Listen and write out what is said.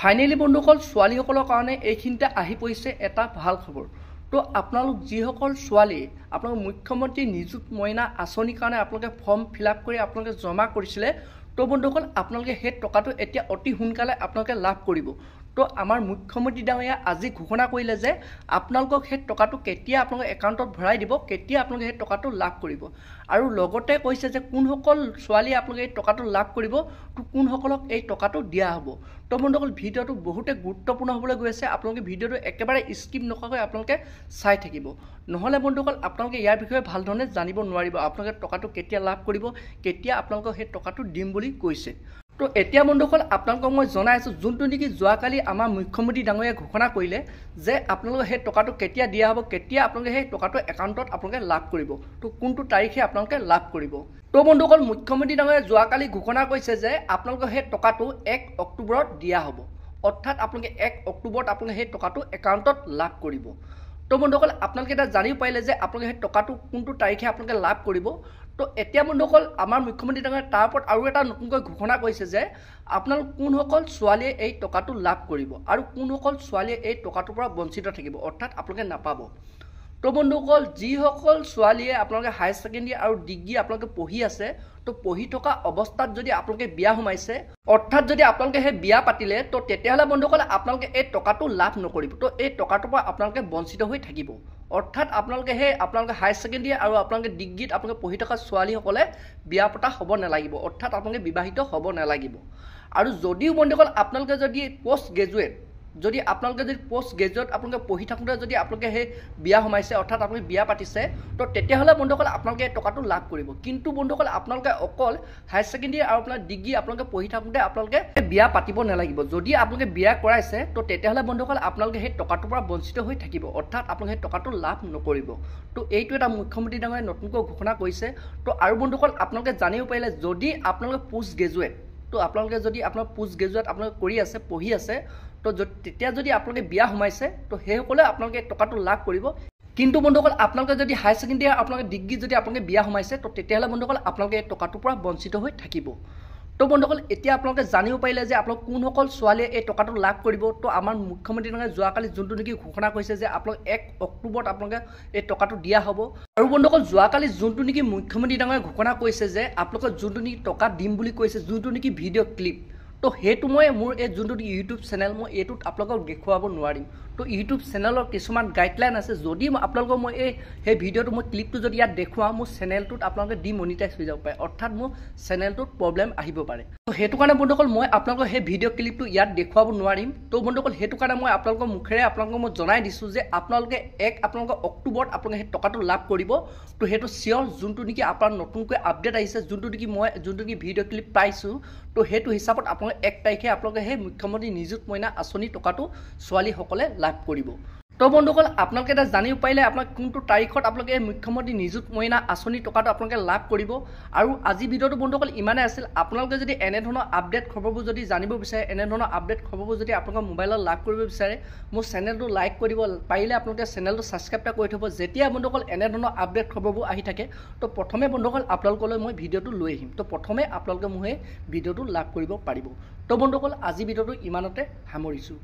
Finally বন্ধুসকল ছোৱালীসকলৰ কাৰণে এইখিনিতে আহি পৰিছে এটা ভাল খবৰ। তো আপোনালোক যিসকল ছোৱালী আপোনালোক মুখ্যমন্ত্ৰী নিযুত মইনা আঁচনিৰ কাৰণে আপোনালোকে ফৰ্ম ফিল আপ কৰি আপোনালোকে জমা কৰিছিলে, তো বন্ধুসকল আপোনালোকে সেই টকাটো এতিয়া অতি সোনকালে আপোনালোকে লাভ কৰিব। তো আমাৰ মুখ্যমন্ত্ৰী ডাঙৰীয়া আজি ঘোষণা কৰিলে যে আপোনালোকক সেই টকাটো কেতিয়া আপোনালোকৰ একাউণ্টত ভৰাই দিব, কেতিয়া আপোনালোকে সেই টকাটো লাভ কৰিব। আৰু লগতে কৈছে যে কোনসকল ছোৱালীয়ে আপোনালোকে এই টকাটো লাভ কৰিব, তো কোনসকলক এই টকাটো দিয়া হ'ব। তো বন্ধুসকল ভিডিঅ'টো বহুতে গুৰুত্বপূৰ্ণ হ'বলৈ গৈ আছে, আপোনালোকে ভিডিঅ'টো একেবাৰে স্কিপ নকৰাকৈ আপোনালোকে চাই থাকিব। নহ'লে বন্ধুসকল আপোনালোকে ইয়াৰ বিষয়ে ভালধৰণে জানিব নোৱাৰিব, আপোনালোকে টকাটো কেতিয়া লাভ কৰিব, কেতিয়া আপোনালোকক সেই টকাটো দিম বুলি কৈছে। তো এতিয়া বন্ধুসকল আপোনালোকক মই জনাই আছোঁ, যোনটো নেকি যোৱাকালি আমাৰ মুখ্যমন্ত্ৰী ডাঙৰীয়াই ঘোষণা কৰিলে যে আপোনালোকে সেই টকাটো কেতিয়া দিয়া হ'ব, কেতিয়া আপোনালোকে সেই টকাটো একাউণ্টত আপোনালোকে লাভ কৰিব, তো কোনটো তাৰিখে আপোনালোকে লাভ কৰিব। তো বন্ধুসকল মুখ্যমন্ত্ৰী ডাঙৰীয়াই যোৱাকালি ঘোষণা কৰিছে যে আপোনালোকে সেই টকাটো 1 অক্টোবৰত দিয়া হ'ব, অৰ্থাৎ আপোনালোকে 1 অক্টোবৰত আপোনালোকে সেই টকাটো একাউণ্টত লাভ কৰিব। তো বন্ধুসকল আপোনালোকে এটা জানিব পাৰিলে যে আপোনালোকে সেই টকাটো কোনটো তাৰিখে আপোনালোকে লাভ কৰিব। তো এতিয়া বন্ধুসকল আমাৰ মুখ্যমন্ত্ৰী ডাঙৰীয়াই তাৰ ওপৰত আৰু এটা নতুনকৈ ঘোষণা কৰিছে যে আপোনালোক কোনসকল ছোৱালীয়ে এই টকাটো লাভ কৰিব আৰু কোনসকল ছোৱালীয়ে এই টকাটোৰ পৰা বঞ্চিত থাকিব, অৰ্থাৎ আপোনালোকে নাপাব। তো বন্ধুসকল যিসকল ছোৱালীয়ে আপোনালোকে হায়াৰ ছেকেণ্ডেৰী আৰু ডিগ্ৰী আপোনালোকে পঢ়ি আছে, তো পঢ়ি থকা অৱস্থাত যদি আপোনালোকে বিয়া সোমাইছে, অৰ্থাৎ যদি আপোনালোকে সেই বিয়া পাতিলে, তো তেতিয়াহ'লে বন্ধুসকল আপোনালোকে এই টকাটো লাভ নকৰিব, তো এই টকাটোৰ পৰা আপোনালোকে বঞ্চিত হৈ থাকিব। অৰ্থাৎ আপোনালোকে হায়াৰ ছেকেণ্ডেৰী আৰু আপোনালোকে ডিগ্ৰীত আপোনালোকে পঢ়ি থকা ছোৱালীসকলে বিয়া পতা হ'ব নালাগিব, অৰ্থাৎ আপোনালোকে বিবাহিত হ'ব নালাগিব। আৰু যদিও বন্ধুসকল আপোনালোকে যদি পষ্ট গ্ৰেজুৱেট আপোনালোকে পঢ়ি থাকোঁতে যদি আপোনালোকে সেই বিয়া সোমাইছে, অৰ্থাৎ আপোনালোকে বিয়া পাতিছে, তো তেতিয়াহ'লে বন্ধুসকল আপোনালোকে এই টকাটো লাভ কৰিব। কিন্তু বন্ধুসকল আপোনালোকে অকল হায়াৰ ছেকেণ্ডেৰী আৰু আপোনাৰ ডিগ্ৰী আপোনালোকে পঢ়ি থাকোঁতে আপোনালোকে বিয়া পাতিব নালাগিব। যদি আপোনালোকে বিয়া কৰাইছে, তো তেতিয়াহ'লে বন্ধুসকল আপোনালোকে সেই টকাটোৰ পৰা বঞ্চিত হৈ থাকিব, অৰ্থাৎ আপোনালোকে সেই টকাটো লাভ নকৰিব। তো এইটো এটা মুখ্যমন্ত্ৰী ডাঙৰীয়াই নতুনকৈ ঘোষণা কৰিছে। তো আৰু বন্ধুসকল আপোনালোকে জানিব পাৰিলে যদি আপোনালোকে পোষ্ট গ্ৰেজুৱেট, তো আপোনালোকে যদি আপোনাৰ পোষ্ট গ্ৰেজুৱেট আপোনালোকে কৰি আছে, পঢ়ি আছে, তো তেতিয়া যদি আপোনালোকে বিয়া সোমাইছে, তো সেইসকলে আপোনালোকে টকাটো লাভ কৰিব। কিন্তু বন্ধুসকল আপোনালোকে যদি হায়াৰ ছেকেণ্ডেৰী আৰু আপোনালোকে ডিগ্ৰী যদি আপোনালোকে বিয়া সোমাইছে, তো তেতিয়াহ'লে বন্ধুসকল আপোনালোকে এই টকাটোৰ পৰা বঞ্চিত হৈ থাকিব। তো বন্ধুসকল এতিয়া আপোনালোকে জানিব পাৰিলে যে আপোনালোক কোনসকল ছোৱালীয়ে এই টকাটো লাভ কৰিব। তো আমাৰ মুখ্যমন্ত্ৰী ডাঙৰীয়াই যোৱাকালি যোনটো নেকি ঘোষণা কৰিছে যে আপোনালোক 1 অক্টোবৰত আপোনালোকে এই টকাটো দিয়া হ'ব। আৰু বন্ধুসকল যোৱাকালি যোনটো নেকি মুখ্যমন্ত্ৰী ডাঙৰীয়াই ঘোষণা কৰিছে যে আপোনালোকে যোনটো নেকি টকা দিম বুলি কৈছে, যোনটো নেকি ভিডিঅ' ক্লিপ, তো সেইটো মই মোৰ এই যোনটো ইউটিউব চেনেল মই এইটোত আপোনালোকক দেখুৱাব নোৱাৰিম। তো ইউটিউব চেনেলৰ কিছুমান গাইডলাইন আছে, যদি আপোনালোকক মই সেই ভিডিঅ'টো মই ক্লিপটো যদি ইয়াত দেখুৱাওঁ, মোৰ চেনেলটোত আপোনালোকে ডিমনিটাইজ হৈ যাব পাৰে, অৰ্থাৎ মোৰ চেনেলটোত প্ৰব্লেম আহিব পাৰে। তো সেইটো কাৰণে বন্ধুসকল মই আপোনালোকক সেই ভিডিঅ' ক্লিপটো ইয়াত দেখুৱাব নোৱাৰিম। তো বন্ধুসকল সেইটো কাৰণে মই আপোনালোকৰ মুখেৰে আপোনালোকক মই জনাই দিছোঁ যে আপোনালোকে আপোনালোকৰ অক্টোবৰত আপোনালোকে সেই টকাটো লাভ কৰিব। তো সেইটো চিয়'ৰ যোনটো নেকি আপোনাৰ নতুনকৈ আপডেট আহিছে, যোনটো নেকি ভিডিঅ' ক্লিপ পাইছোঁ, তো সেইটো হিচাপত আপোনালোকে 1 তাৰিখে আপোনালোকে সেই মুখ্যমন্ত্ৰী নিযুত মইনা আঁচনি টকাটো ছোৱালীসকলে লাভ কৰিব। তো বন্ধুসকল আপোনালোকে এটা জানিব পাৰিলে আপোনাক কোনটো তাৰিখত আপোনালোকে এই মুখ্যমন্ত্ৰী নিযুত মইনা আঁচনি টকাটো আপোনালোকে লাভ কৰিব। আৰু আজি ভিডিঅ'টো বন্ধুসকল ইমানেই আছিল। আপোনালোকে যদি এনেধৰণৰ আপডেট খবৰবোৰ যদি জানিব বিচাৰে, এনেধৰণৰ আপডেট খবৰবোৰ যদি আপোনালোকৰ মোবাইলত লাভ কৰিব বিচাৰে, মোৰ চেনেলটো লাইক কৰিব, পাৰিলে আপোনালোকে চেনেলটো ছাবস্ক্ৰাইব এটা কৰি থ'ব। যেতিয়া বন্ধুসকল এনেধৰণৰ আপডেট খবৰবোৰ আহি থাকে, তো প্ৰথমে বন্ধুসকল আপোনালোকলৈ মই ভিডিঅ'টো লৈ আহিম, তো প্ৰথমে আপোনালোকে মোৰ এই ভিডিঅ'টো লাভ কৰিব পাৰিব। তো বন্ধুসকল আজি ভিডিঅ'টো ইমানতে সামৰিছোঁ।